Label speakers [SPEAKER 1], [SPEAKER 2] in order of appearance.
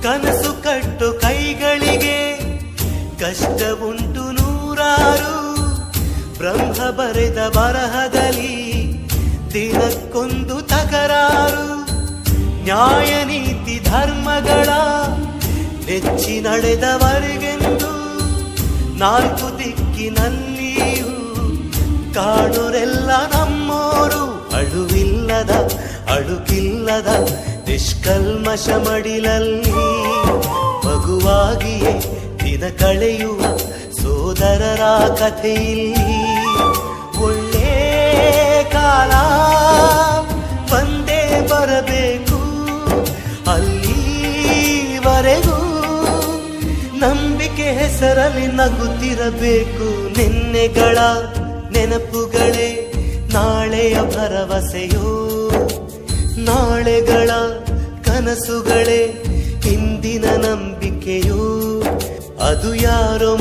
[SPEAKER 1] ಕನಸು ಕಟ್ಟು ಕೈಗಳಿಗೆ ಕಷ್ಟ ಉಂಟು ನೂರಾರು. ಬ್ರಹ್ಮ ಬರೆದ ಬರಹದಲ್ಲಿ ದಿನಕ್ಕೊಂದು ತಕರಾರು. ನ್ಯಾಯ ನೀತಿ ಧರ್ಮಗಳ ನೆಚ್ಚಿ ನಡೆದವರಿಗೆಂದು ನಾಲ್ಕು ದಿಕ್ಕಿನಲ್ಲಿಯೂ ಕಾಣುರೆಲ್ಲ ನಮ್ಮೋರು. ಅಳುವಿಲ್ಲದ ಅಳುಕಿಲ್ಲದ ನಿಷ್ಕಲ್ಮಶ ಮಡಿಲಲ್ಲಿ ಮಗುವಾಗಿಯೇ ದಿನ ಕಳೆಯುವ ಸೋದರರ ಕಥೆಯಲ್ಲಿ ಒಳ್ಳೆ ಕಾಲ ಬಂದೇ ಬರಬೇಕು. ಅಲ್ಲಿವರೆಗೂ ನಂಬಿಕೆ ಹೆಸರಲ್ಲಿ ನಗುತ್ತಿರಬೇಕು. ನಿನ್ನೆಗಳ ನೆನಪುಗಳೇ ನಾಳೆಯ ಭರವಸೆಯೋ, ನಾಳೆಗಳ ಕನಸುಗಳೇ ಇಂದಿನ ನಂಬಿಕೆಯೋ. ಅದು ಯಾರೋ